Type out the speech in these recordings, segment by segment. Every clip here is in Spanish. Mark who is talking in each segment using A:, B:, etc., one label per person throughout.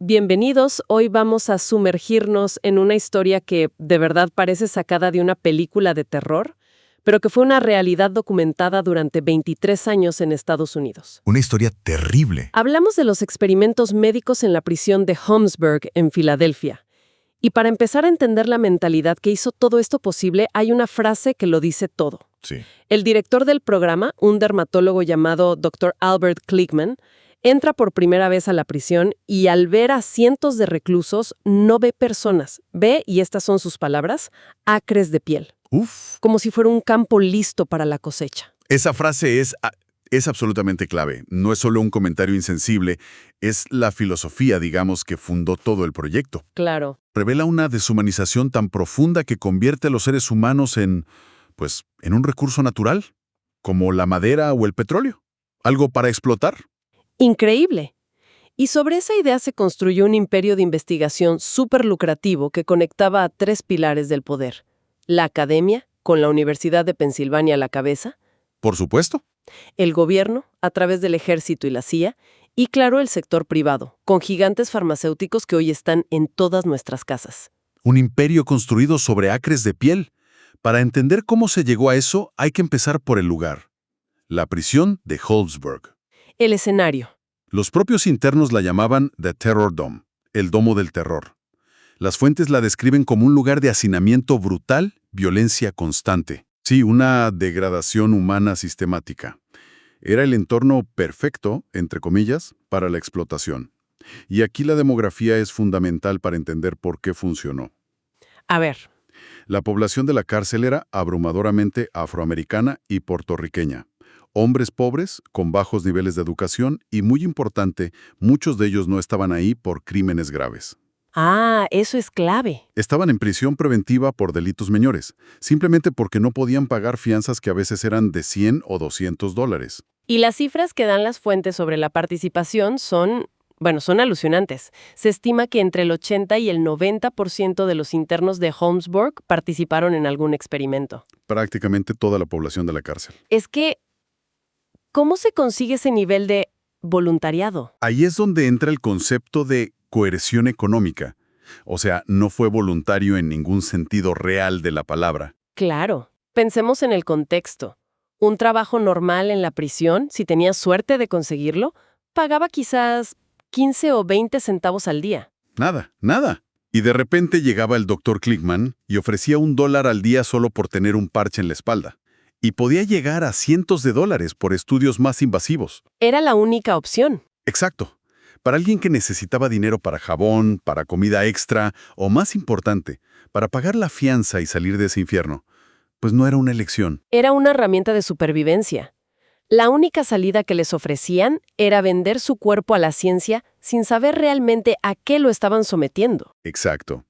A: Bienvenidos, hoy vamos a sumergirnos en una historia que de verdad parece sacada de una película de terror, pero que fue una realidad documentada durante 23 años en Estados Unidos.
B: Una historia terrible.
A: Hablamos de los experimentos médicos en la prisión de Holmesburg, en Filadelfia. Y para empezar a entender la mentalidad que hizo todo esto posible, hay una frase que lo dice todo.
B: Sí.
A: El director del programa, un dermatólogo llamado Dr. Albert Kligman, entra por primera vez a la prisión y al ver a cientos de reclusos no ve personas. Ve, y estas son sus palabras, acres de piel.
B: Uf.
A: Como si fuera un campo listo para la cosecha.
B: Esa frase es absolutamente clave. No es solo un comentario insensible, es la filosofía, digamos, que fundó todo el proyecto.
A: Claro.
B: Revela una deshumanización tan profunda que convierte a los seres humanos en un recurso natural, como la madera o el petróleo. Algo para explotar.
A: Increíble. Y sobre esa idea se construyó un imperio de investigación súper lucrativo que conectaba a tres pilares del poder. La academia, con la Universidad de Pensilvania a la cabeza.
B: Por supuesto.
A: El gobierno, a través del ejército y la CIA. Y claro, el sector privado, con gigantes farmacéuticos que hoy están en todas nuestras casas.
B: Un imperio construido sobre acres de piel. Para entender cómo se llegó a eso, hay que empezar por el lugar. La prisión de Holmesburg.
A: El escenario.
B: Los propios internos la llamaban The Terror Dome, el domo del terror. Las fuentes la describen como un lugar de hacinamiento brutal, violencia constante. Sí, una degradación humana sistemática. Era el entorno perfecto, entre comillas, para la explotación. Y aquí la demografía es fundamental para entender por qué funcionó.
A: A ver.
B: La población de la cárcel era abrumadoramente afroamericana y puertorriqueña. Hombres pobres, con bajos niveles de educación y, muy importante, muchos de ellos no estaban ahí por crímenes graves.
A: Ah, eso es clave.
B: Estaban en prisión preventiva por delitos menores, simplemente porque no podían pagar fianzas que a veces eran de $100 o $200.
A: Y las cifras que dan las fuentes sobre la participación son alucinantes. Se estima que entre el 80 y el 90% de los internos de Holmesburg participaron en algún experimento.
B: Prácticamente toda la población de la cárcel.
A: Es que, ¿cómo se consigue ese nivel de voluntariado?
B: Ahí es donde entra el concepto de coerción económica. O sea, no fue voluntario en ningún sentido real de la palabra.
A: Claro. Pensemos en el contexto. Un trabajo normal en la prisión, si tenías suerte de conseguirlo, pagaba quizás 15 o 20 centavos al día.
B: Nada. Y de repente llegaba el Dr. Kligman y ofrecía $1 al día solo por tener un parche en la espalda. Y podía llegar a cientos de dólares por estudios más invasivos.
A: Era la única opción.
B: Exacto. Para alguien que necesitaba dinero para jabón, para comida extra, o más importante, para pagar la fianza y salir de ese infierno, pues no era una elección.
A: Era una herramienta de supervivencia. La única salida que les ofrecían era vender su cuerpo a la ciencia sin saber realmente a qué lo estaban sometiendo.
B: Exacto.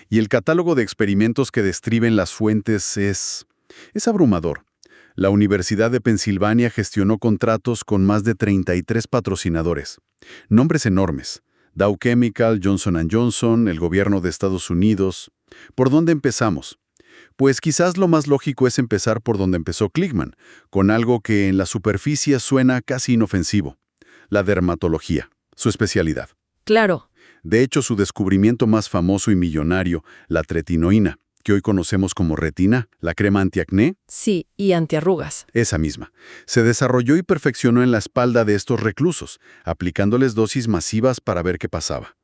B: Y el catálogo de experimentos que describen las fuentes es abrumador. La Universidad de Pensilvania gestionó contratos con más de 33 patrocinadores. Nombres enormes. Dow Chemical, Johnson & Johnson, el gobierno de Estados Unidos. ¿Por dónde empezamos? Pues quizás lo más lógico es empezar por donde empezó Kligman, con algo que en la superficie suena casi inofensivo. La dermatología, su especialidad.
A: Claro.
B: De hecho, su descubrimiento más famoso y millonario, la tretinoína, que hoy conocemos como retina, la crema antiacné.
A: Sí, y antiarrugas.
B: Esa misma. Se desarrolló y perfeccionó en la espalda de estos reclusos, aplicándoles dosis masivas para ver qué pasaba.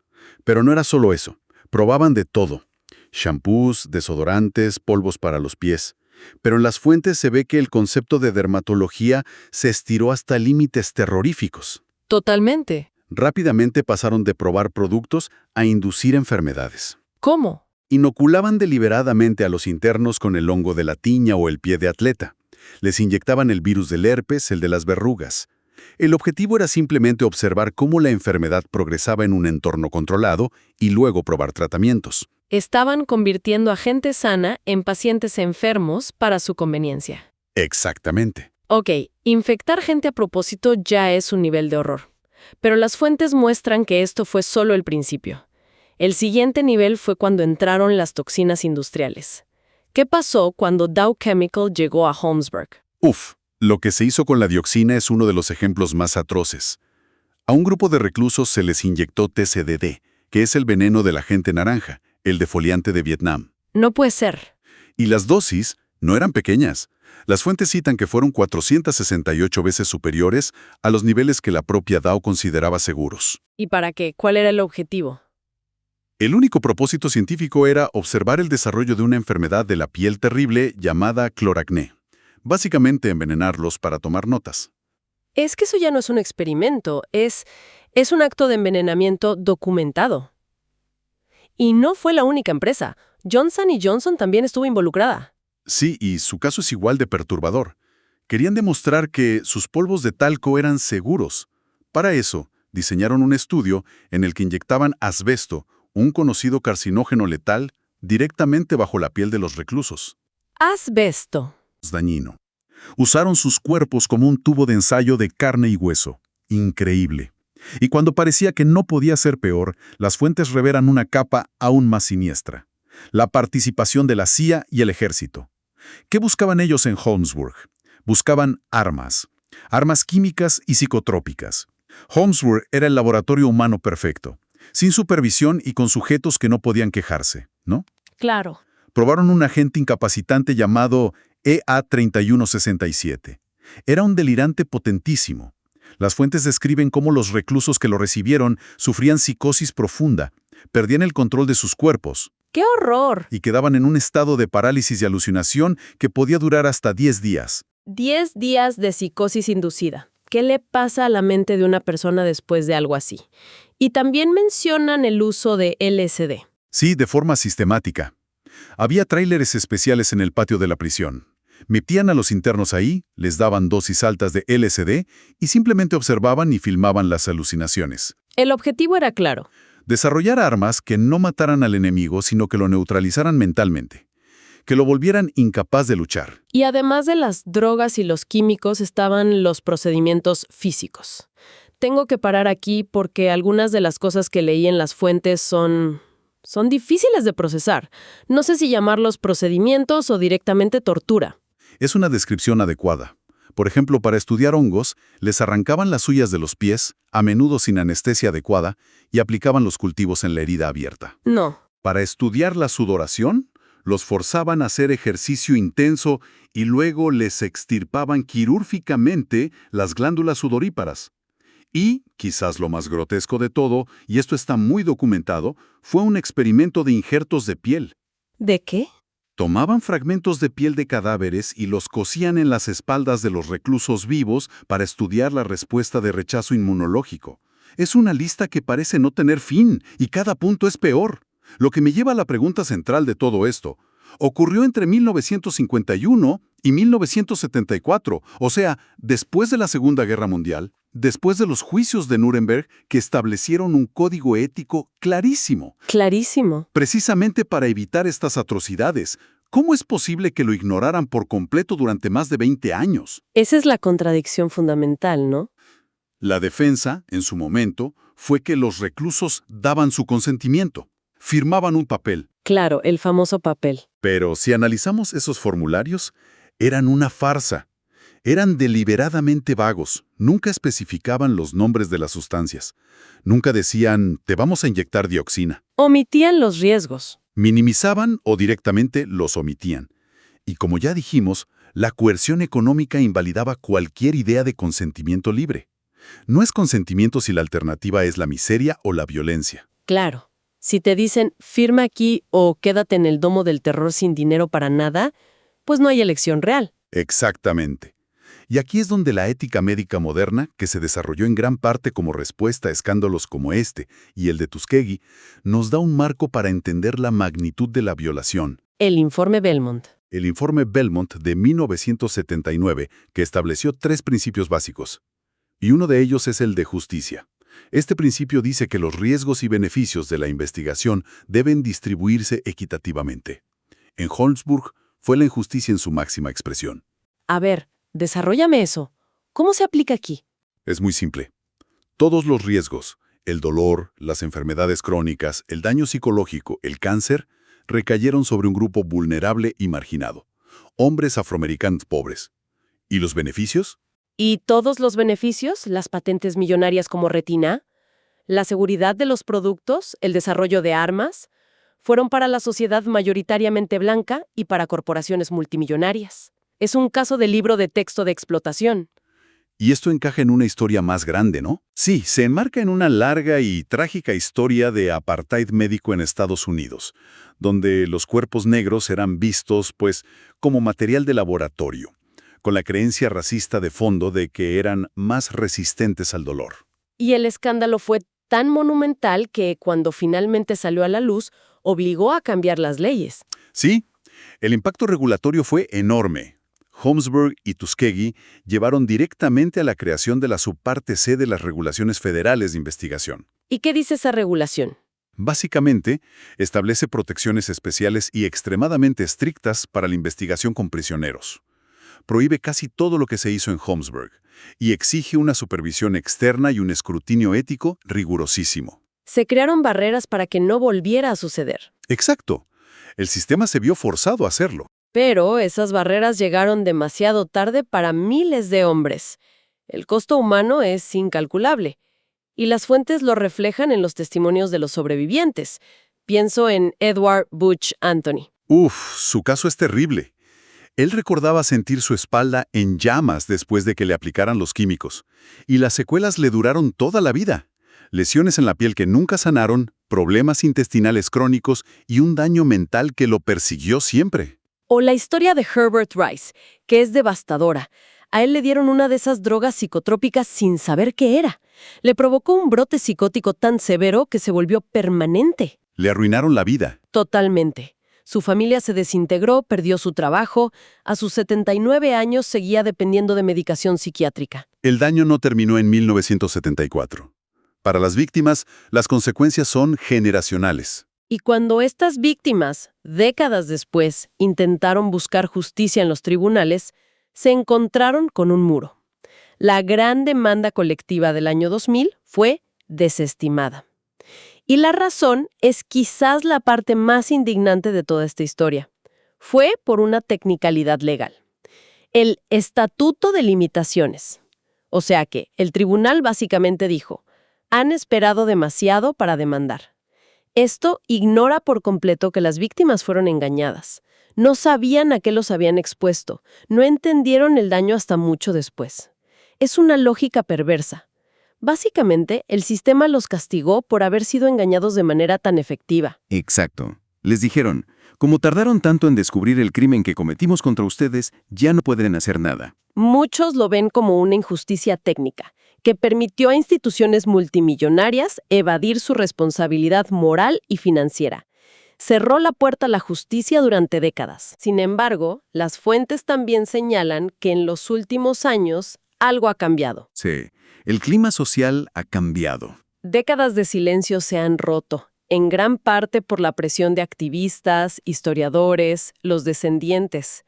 B: Pero no era solo eso. Probaban de todo. Shampoos, desodorantes, polvos para los pies. Pero en las fuentes se ve que el concepto de dermatología se estiró hasta límites terroríficos.
A: Totalmente.
B: Rápidamente pasaron de probar productos a inducir enfermedades.
A: ¿Cómo?
B: Inoculaban deliberadamente a los internos con el hongo de la tiña o el pie de atleta. Les inyectaban el virus del herpes, el de las verrugas. El objetivo era simplemente observar cómo la enfermedad progresaba en un entorno controlado y luego probar tratamientos.
A: Estaban convirtiendo a gente sana en pacientes enfermos para su conveniencia.
B: Exactamente.
A: Ok, infectar gente a propósito ya es un nivel de horror. Pero las fuentes muestran que esto fue solo el principio. El siguiente nivel fue cuando entraron las toxinas industriales. ¿Qué pasó cuando Dow Chemical llegó a Holmesburg?
B: Lo que se hizo con la dioxina es uno de los ejemplos más atroces. A un grupo de reclusos se les inyectó TCDD, que es el veneno del agente naranja, el defoliante de Vietnam.
A: No puede ser.
B: Y las dosis no eran pequeñas. Las fuentes citan que fueron 468 veces superiores a los niveles que la propia Dow consideraba seguros.
A: ¿Y para qué? ¿Cuál era el objetivo?
B: El único propósito científico era observar el desarrollo de una enfermedad de la piel terrible llamada cloracné. Básicamente envenenarlos para tomar notas.
A: Es que eso ya no es un experimento, es un acto de envenenamiento documentado. Y no fue la única empresa. Johnson & Johnson también estuvo involucrada.
B: Sí, y su caso es igual de perturbador. Querían demostrar que sus polvos de talco eran seguros. Para eso, diseñaron un estudio en el que inyectaban asbesto, un conocido carcinógeno letal, directamente bajo la piel de los reclusos.
A: Asbesto.
B: Es dañino. Usaron sus cuerpos como un tubo de ensayo de carne y hueso. Increíble. Y cuando parecía que no podía ser peor, las fuentes revelan una capa aún más siniestra. La participación de la CIA y el ejército. ¿Qué buscaban ellos en Holmesburg? Buscaban armas químicas y psicotrópicas. Holmesburg era el laboratorio humano perfecto, sin supervisión y con sujetos que no podían quejarse, ¿no?
A: Claro.
B: Probaron un agente incapacitante llamado EA-3167. Era un delirante potentísimo. Las fuentes describen cómo los reclusos que lo recibieron sufrían psicosis profunda, perdían el control de sus cuerpos.
A: ¡Qué horror!
B: Y quedaban en un estado de parálisis y alucinación que podía durar hasta 10 días.
A: 10 días de psicosis inducida. ¿Qué le pasa a la mente de una persona después de algo así? Y también mencionan el uso de LSD.
B: Sí, de forma sistemática. Había tráileres especiales en el patio de la prisión. Metían a los internos ahí, les daban dosis altas de LSD y simplemente observaban y filmaban las alucinaciones.
A: El objetivo era claro.
B: Desarrollar armas que no mataran al enemigo, sino que lo neutralizaran mentalmente, que lo volvieran incapaz de luchar.
A: Y además de las drogas y los químicos estaban los procedimientos físicos. Tengo que parar aquí porque algunas de las cosas que leí en las fuentes son difíciles de procesar. No sé si llamarlos procedimientos o directamente tortura.
B: Es una descripción adecuada. Por ejemplo, para estudiar hongos, les arrancaban las uñas de los pies, a menudo sin anestesia adecuada, y aplicaban los cultivos en la herida abierta.
A: No.
B: Para estudiar la sudoración, los forzaban a hacer ejercicio intenso y luego les extirpaban quirúrgicamente las glándulas sudoríparas. Y, quizás lo más grotesco de todo, y esto está muy documentado, fue un experimento de injertos de piel.
A: ¿De qué?
B: Tomaban fragmentos de piel de cadáveres y los cosían en las espaldas de los reclusos vivos para estudiar la respuesta de rechazo inmunológico. Es una lista que parece no tener fin, y cada punto es peor. Lo que me lleva a la pregunta central de todo esto. Ocurrió entre 1951 y 1974, o sea, después de la Segunda Guerra Mundial, después de los juicios de Nuremberg que establecieron un código ético clarísimo.
A: Clarísimo.
B: Precisamente para evitar estas atrocidades. ¿Cómo es posible que lo ignoraran por completo durante más de 20 años?
A: Esa es la contradicción fundamental, ¿no?
B: La defensa, en su momento, fue que los reclusos daban su consentimiento. Firmaban un papel.
A: Claro, el famoso papel.
B: Pero si analizamos esos formularios, eran una farsa. Eran deliberadamente vagos. Nunca especificaban los nombres de las sustancias. Nunca decían, te vamos a inyectar dioxina.
A: Omitían los riesgos.
B: Minimizaban o directamente los omitían. Y como ya dijimos, la coerción económica invalidaba cualquier idea de consentimiento libre. No es consentimiento si la alternativa es la miseria o la violencia.
A: Claro. Si te dicen, firma aquí o quédate en el domo del terror sin dinero para nada, pues no hay elección real.
B: Exactamente. Y aquí es donde la ética médica moderna, que se desarrolló en gran parte como respuesta a escándalos como este y el de Tuskegee, nos da un marco para entender la magnitud de la violación.
A: El informe Belmont.
B: El informe Belmont de 1979, que estableció 3 principios básicos. Y uno de ellos es el de justicia. Este principio dice que los riesgos y beneficios de la investigación deben distribuirse equitativamente. En Holmesburg fue la injusticia en su máxima expresión.
A: A ver, desarróllame eso. ¿Cómo se aplica aquí?
B: Es muy simple. Todos los riesgos, el dolor, las enfermedades crónicas, el daño psicológico, el cáncer, recayeron sobre un grupo vulnerable y marginado. Hombres afroamericanos pobres. ¿Y los beneficios?
A: ¿Y todos los beneficios? ¿Las patentes millonarias como Retina? La seguridad de los productos, el desarrollo de armas, fueron para la sociedad mayoritariamente blanca y para corporaciones multimillonarias. Es un caso de libro de texto de explotación.
B: Y esto encaja en una historia más grande, ¿no? Sí, se enmarca en una larga y trágica historia de apartheid médico en Estados Unidos, donde los cuerpos negros eran vistos, pues, como material de laboratorio, con la creencia racista de fondo de que eran más resistentes al dolor.
A: Y el escándalo fue tan monumental que, cuando finalmente salió a la luz, obligó a cambiar las leyes.
B: Sí, el impacto regulatorio fue enorme. Holmesburg y Tuskegee llevaron directamente a la creación de la subparte C de las regulaciones federales de investigación.
A: ¿Y qué dice esa regulación?
B: Básicamente, establece protecciones especiales y extremadamente estrictas para la investigación con prisioneros. Prohíbe casi todo lo que se hizo en Holmesburg y exige una supervisión externa y un escrutinio ético rigurosísimo.
A: Se crearon barreras para que no volviera a suceder.
B: Exacto. El sistema se vio forzado a hacerlo.
A: Pero esas barreras llegaron demasiado tarde para miles de hombres. El costo humano es incalculable. Y las fuentes lo reflejan en los testimonios de los sobrevivientes. Pienso en Edward Butch Anthony.
B: Su caso es terrible. Él recordaba sentir su espalda en llamas después de que le aplicaran los químicos. Y las secuelas le duraron toda la vida. Lesiones en la piel que nunca sanaron, problemas intestinales crónicos y un daño mental que lo persiguió siempre.
A: O la historia de Herbert Rice, que es devastadora. A él le dieron una de esas drogas psicotrópicas sin saber qué era. Le provocó un brote psicótico tan severo que se volvió permanente.
B: Le arruinaron la vida.
A: Totalmente. Su familia se desintegró, perdió su trabajo. A sus 79 años seguía dependiendo de medicación psiquiátrica.
B: El daño no terminó en 1974. Para las víctimas, las consecuencias son generacionales.
A: Y cuando estas víctimas, décadas después, intentaron buscar justicia en los tribunales, se encontraron con un muro. La gran demanda colectiva del año 2000 fue desestimada. Y la razón es quizás la parte más indignante de toda esta historia. Fue por una tecnicalidad legal. El Estatuto de Limitaciones. O sea que el tribunal básicamente dijo, han esperado demasiado para demandar. Esto ignora por completo que las víctimas fueron engañadas. No sabían a qué los habían expuesto. No entendieron el daño hasta mucho después. Es una lógica perversa. Básicamente, el sistema los castigó por haber sido engañados de manera tan efectiva.
C: Exacto. Les dijeron, como tardaron tanto en descubrir el crimen que cometimos contra ustedes, ya no pueden hacer nada.
A: Muchos lo ven como una injusticia técnica, que permitió a instituciones multimillonarias evadir su responsabilidad moral y financiera. Cerró la puerta a la justicia durante décadas. Sin embargo, las fuentes también señalan que en los últimos años algo ha cambiado.
C: Sí, el clima social ha cambiado.
A: Décadas de silencio se han roto, en gran parte por la presión de activistas, historiadores, los descendientes.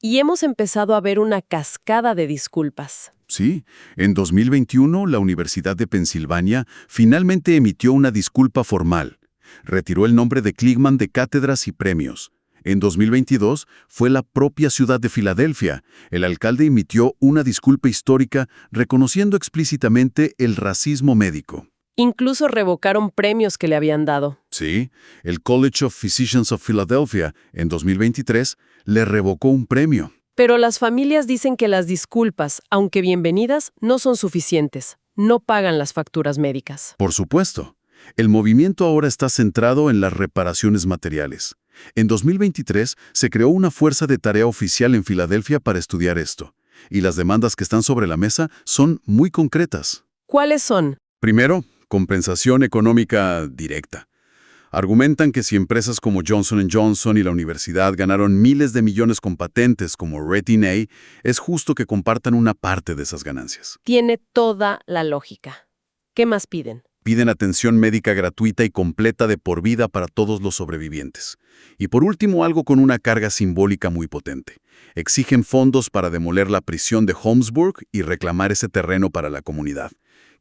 A: Y hemos empezado a ver una cascada de disculpas.
B: Sí, en 2021 la Universidad de Pensilvania finalmente emitió una disculpa formal. Retiró el nombre de Kligman de cátedras y premios. En 2022 fue la propia ciudad de Filadelfia. El alcalde emitió una disculpa histórica reconociendo explícitamente el racismo médico.
A: Incluso revocaron premios que le habían dado.
B: Sí, el College of Physicians of Philadelphia, en 2023, le revocó un premio.
A: Pero las familias dicen que las disculpas, aunque bienvenidas, no son suficientes. No pagan las facturas médicas.
B: Por supuesto. El movimiento ahora está centrado en las reparaciones materiales. En 2023 se creó una fuerza de tarea oficial en Filadelfia para estudiar esto. Y las demandas que están sobre la mesa son muy concretas.
A: ¿Cuáles son?
B: Primero, compensación económica directa. Argumentan que si empresas como Johnson & Johnson y la universidad ganaron miles de millones con patentes como Retin-A, es justo que compartan una parte de esas ganancias.
A: Tiene toda la lógica. ¿Qué más piden?
B: Piden atención médica gratuita y completa de por vida para todos los sobrevivientes. Y por último, algo con una carga simbólica muy potente. Exigen fondos para demoler la prisión de Holmesburg y reclamar ese terreno para la comunidad.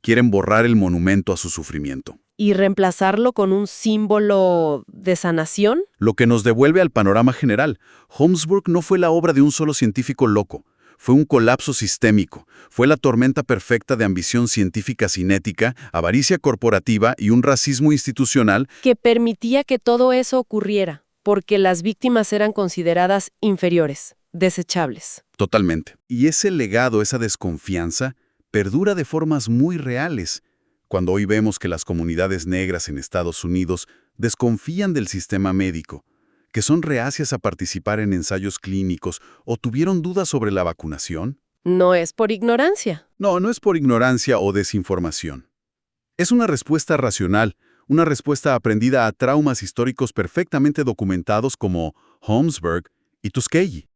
B: Quieren borrar el monumento a su sufrimiento.
A: ¿Y reemplazarlo con un símbolo de sanación?
B: Lo que nos devuelve al panorama general. Holmesburg no fue la obra de un solo científico loco. Fue un colapso sistémico. Fue la tormenta perfecta de ambición científica cinética, avaricia corporativa y un racismo institucional.
A: Que permitía que todo eso ocurriera, porque las víctimas eran consideradas inferiores, desechables.
B: Totalmente. Y ese legado, esa desconfianza, perdura de formas muy reales. Cuando hoy vemos que las comunidades negras en Estados Unidos desconfían del sistema médico, que son reacias a participar en ensayos clínicos o tuvieron dudas sobre la vacunación.
A: No es por ignorancia.
B: No, no es por ignorancia o desinformación. Es una respuesta racional, una respuesta aprendida a traumas históricos perfectamente documentados como Holmesburg y Tuskegee.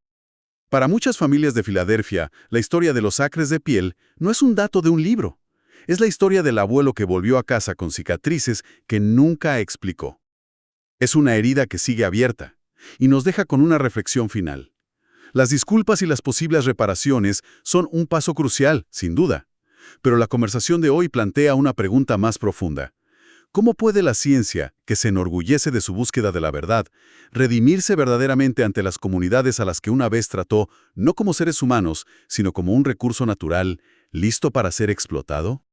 B: Para muchas familias de Filadelfia, la historia de los acres de piel no es un dato de un libro. Es la historia del abuelo que volvió a casa con cicatrices que nunca explicó. Es una herida que sigue abierta y nos deja con una reflexión final. Las disculpas y las posibles reparaciones son un paso crucial, sin duda. Pero la conversación de hoy plantea una pregunta más profunda. ¿Cómo puede la ciencia, que se enorgullece de su búsqueda de la verdad, redimirse verdaderamente ante las comunidades a las que una vez trató no como seres humanos, sino como un recurso natural, listo para ser explotado?